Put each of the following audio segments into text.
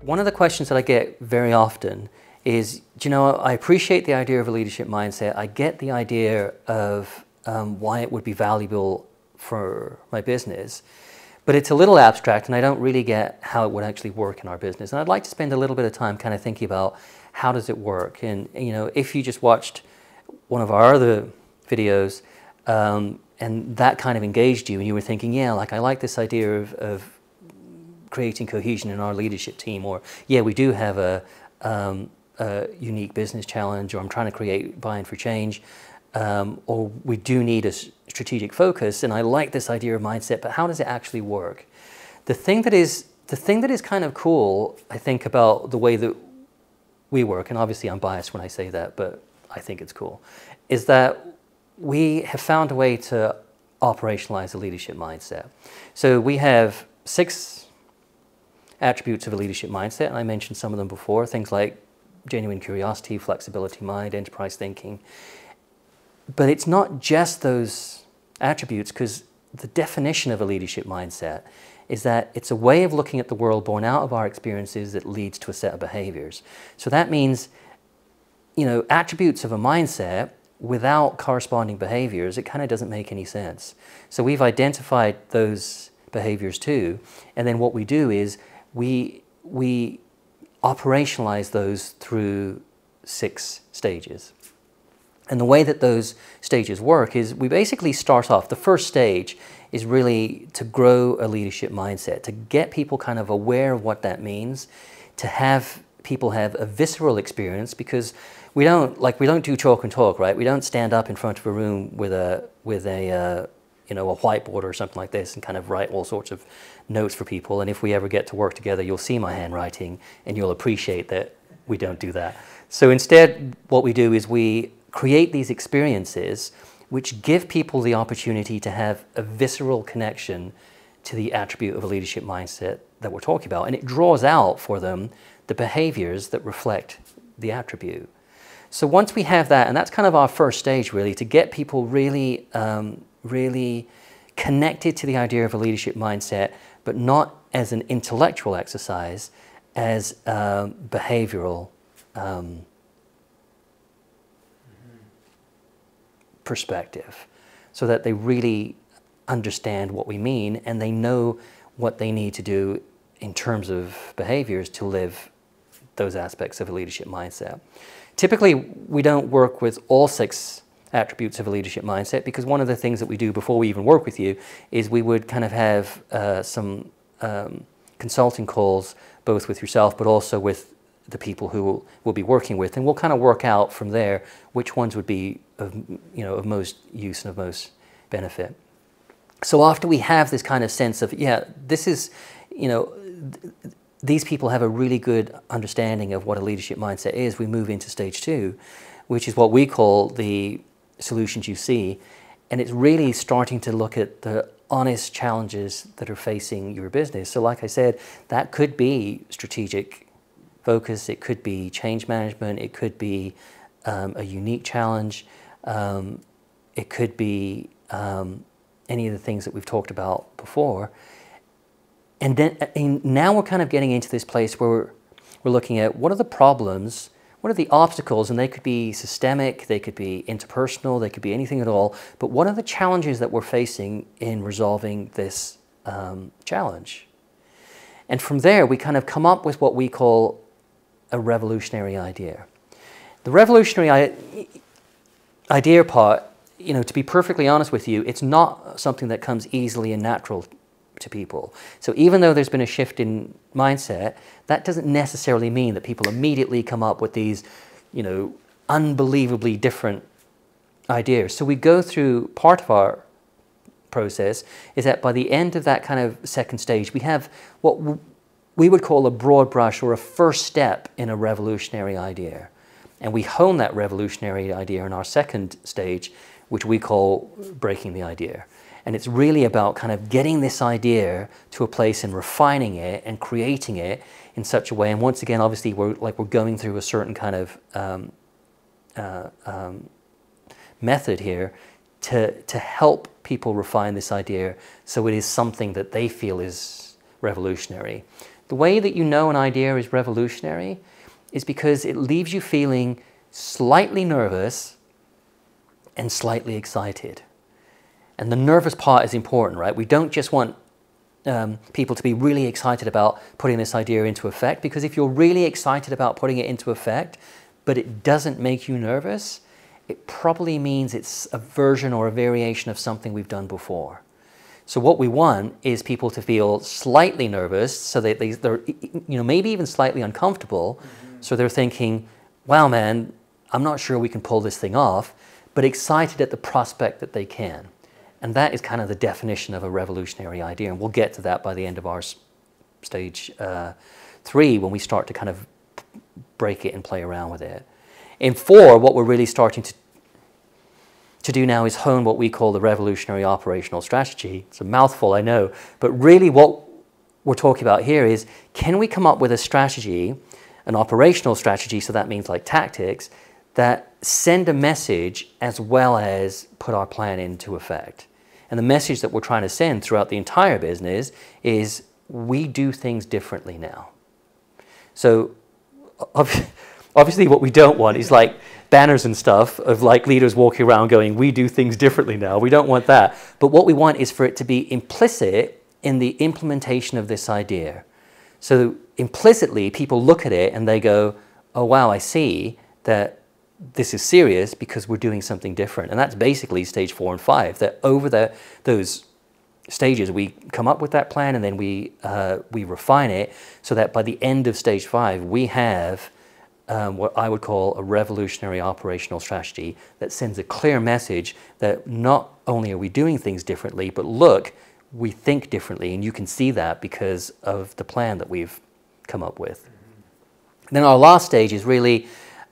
One of the questions that I get very often is, do you know, I appreciate the idea of a leadership mindset. I get the idea of why it would be valuable for my business, but it's a little abstract and I don't really get how it would actually work in our business. And I'd like to spend a little bit of time kind of thinking about how does it work. And you know, if you just watched one of our other videos and that kind of engaged you and you were thinking, yeah, like I like this idea of creating cohesion in our leadership team, or yeah, we do have a unique business challenge, or I'm trying to create buy-in for change, or we do need a strategic focus, and I like this idea of mindset, but how does it actually work? The thing that is kind of cool, I think, about the way that we work, and obviously I'm biased when I say that, but I think it's cool, is that we have found a way to operationalize a leadership mindset. So we have 6 attributes of a leadership mindset, and I mentioned some of them before, things like genuine curiosity, flexibility, mind, enterprise thinking. But it's not just those attributes, because the definition of a leadership mindset is that it's a way of looking at the world born out of our experiences that leads to a set of behaviors. So that means, you know, attributes of a mindset without corresponding behaviors, it kind of doesn't make any sense. So we've identified those behaviors too, and then what we do is we operationalize those through 6 stages. And the way that those stages work is we basically start off, the first stage is really to grow a leadership mindset, to get people kind of aware of what that means, to have people have a visceral experience, because we don't do chalk and talk, right? We don't stand up in front of a room with a you know, a whiteboard or something like this and kind of write all sorts of notes for people. And if we ever get to work together, you'll see my handwriting and you'll appreciate that we don't do that. So instead, what we do is we create these experiences which give people the opportunity to have a visceral connection to the attribute of a leadership mindset that we're talking about. And it draws out for them the behaviors that reflect the attribute. So once we have that, and that's kind of our first stage really, to get people really, really connected to the idea of a leadership mindset, but not as an intellectual exercise, as behavioral perspective, so that they really understand what we mean and they know what they need to do in terms of behaviors to live those aspects of a leadership mindset. Typically, we don't work with all 6 attributes of a leadership mindset, because one of the things that we do before we even work with you is we would kind of have some consulting calls, both with yourself but also with the people who we'll be working with, and we'll kind of work out from there which ones would be of, you know, of most use and of most benefit. So after we have this kind of sense of, yeah, this is, you know, these people have a really good understanding of what a leadership mindset is, we move into stage 2, which is what we call the solutions you see. And it's really starting to look at the honest challenges that are facing your business. So like I said, that could be strategic focus, it could be change management, it could be a unique challenge, it could be any of the things that we've talked about before. And then now we're kind of getting into this place where we're looking at what are the problems, what are the obstacles, and they could be systemic, they could be interpersonal, they could be anything at all, but what are the challenges that we're facing in resolving this challenge? And from there, we kind of come up with what we call a revolutionary idea. The revolutionary idea part, you know, to be perfectly honest with you, it's not something that comes easily and natural to people. So even though there's been a shift in mindset, that doesn't necessarily mean that people immediately come up with these, you know, unbelievably different ideas. So we go through, part of our process is that by the end of that kind of second stage, we have what we would call a broad brush, or a first step in a revolutionary idea. And we hone that revolutionary idea in our second stage, which we call breaking the idea. And it's really about kind of getting this idea to a place and refining it and creating it in such a way. And once again, obviously, we're going through a certain kind of method here to help people refine this idea so it is something that they feel is revolutionary. The way that you know an idea is revolutionary is because it leaves you feeling slightly nervous and slightly excited. And the nervous part is important, right? We don't just want people to be really excited about putting this idea into effect, because if you're really excited about putting it into effect, but it doesn't make you nervous, it probably means it's a version or a variation of something we've done before. So what we want is people to feel slightly nervous, so that they're, maybe even slightly uncomfortable. So they're thinking, wow, man, I'm not sure we can pull this thing off, but excited at the prospect that they can. And that is kind of the definition of a revolutionary idea. And we'll get to that by the end of our stage 3, when we start to kind of break it and play around with it. In 4, what we're really starting to do now is hone what we call the revolutionary operational strategy. It's a mouthful, I know, but really what we're talking about here is, can we come up with a strategy, an operational strategy, so that means like tactics, that send a message as well as put our plan into effect. And the message that we're trying to send throughout the entire business is, we do things differently now. So obviously what we don't want is like banners and stuff of like leaders walking around going, we do things differently now. We don't want that. But what we want is for it to be implicit in the implementation of this idea. So implicitly, people look at it and they go, oh wow, I see that this is serious because we're doing something different. And that's basically stage 4 and 5, that over those stages we come up with that plan, and then we refine it so that by the end of stage 5 we have what I would call a revolutionary operational strategy that sends a clear message that not only are we doing things differently, but look, we think differently, and you can see that because of the plan that we've come up with. Then our last stage is really,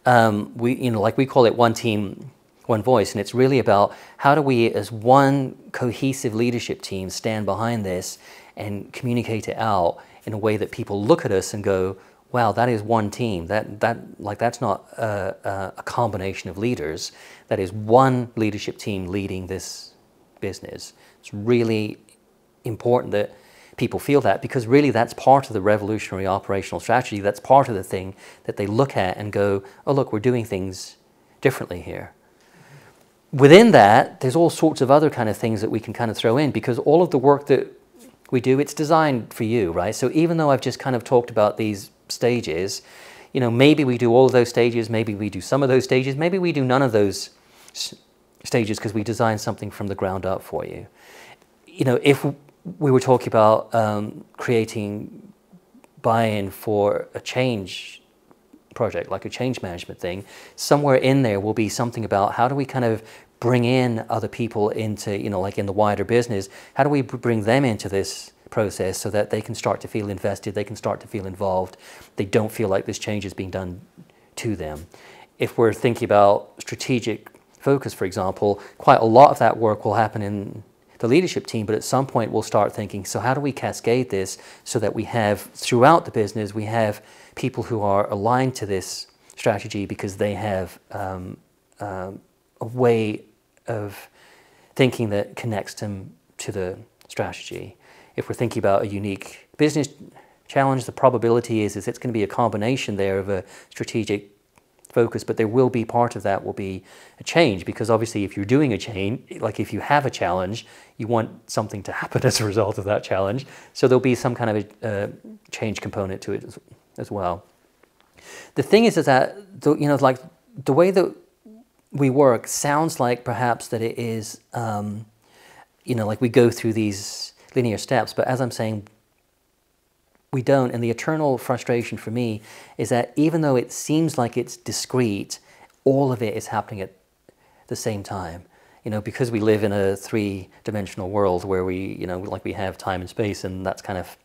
we call it one team, one voice, and it's really about how do we as one cohesive leadership team stand behind this and communicate it out in a way that people look at us and go, wow, that is one team. That's not a combination of leaders. That is one leadership team leading this business. It's really important that people feel that, because really that's part of the revolutionary operational strategy. That's part of the thing that they look at and go, oh look, we're doing things differently here. Within that, there's all sorts of other kind of things that we can kind of throw in, because all of the work that we do, it's designed for you, right? So even though I've just kind of talked about these stages, maybe we do all of those stages, maybe we do some of those stages, maybe we do none of those stages because we designed something from the ground up for you. If we were talking about creating buy-in for a change project, like a change management thing, somewhere in there will be something about how do we kind of bring in other people into, like in the wider business, how do we bring them into this process so that they can start to feel invested, they can start to feel involved, they don't feel like this change is being done to them. If we're thinking about strategic focus, for example, quite a lot of that work will happen in the leadership team, but at some point we'll start thinking, so how do we cascade this so that we have, throughout the business, we have people who are aligned to this strategy because they have a way of thinking that connects them to the strategy. If we're thinking about a unique business challenge, the probability is it's going to be a combination there of a strategic focus, but there will be part of that will be a change, because obviously if you're doing a change, like if you have a challenge, you want something to happen as a result of that challenge. So there'll be some kind of a change component to it as well. The thing is that, like the way that we work sounds like perhaps that it is, like we go through these linear steps, but as I'm saying, we don't. And the eternal frustration for me is that even though it seems like it's discrete, all of it is happening at the same time. Because we live in a 3-dimensional world where we, like we have time and space, and that's kind of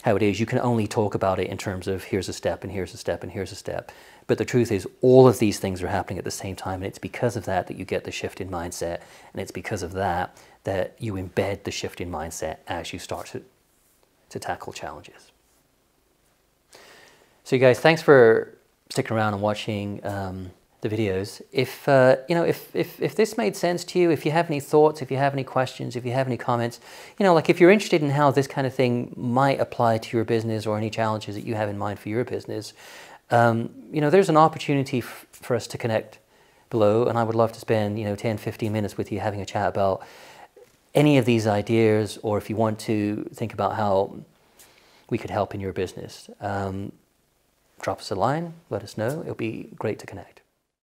how it is. You can only talk about it in terms of here's a step and here's a step and here's a step. But the truth is all of these things are happening at the same time, and it's because of that that you get the shift in mindset, and it's because of that that you embed the shift in mindset as you start to tackle challenges. So you guys, thanks for sticking around and watching the videos. If you know, if this made sense to you, if you have any thoughts, if you have any questions, if you have any comments, you know, like if you're interested in how this kind of thing might apply to your business or any challenges that you have in mind for your business, you know, there's an opportunity for us to connect below, and I would love to spend, you know, 10, 15 minutes with you having a chat about any of these ideas, or if you want to think about how we could help in your business. Drop us a line, let us know. It'll be great to connect.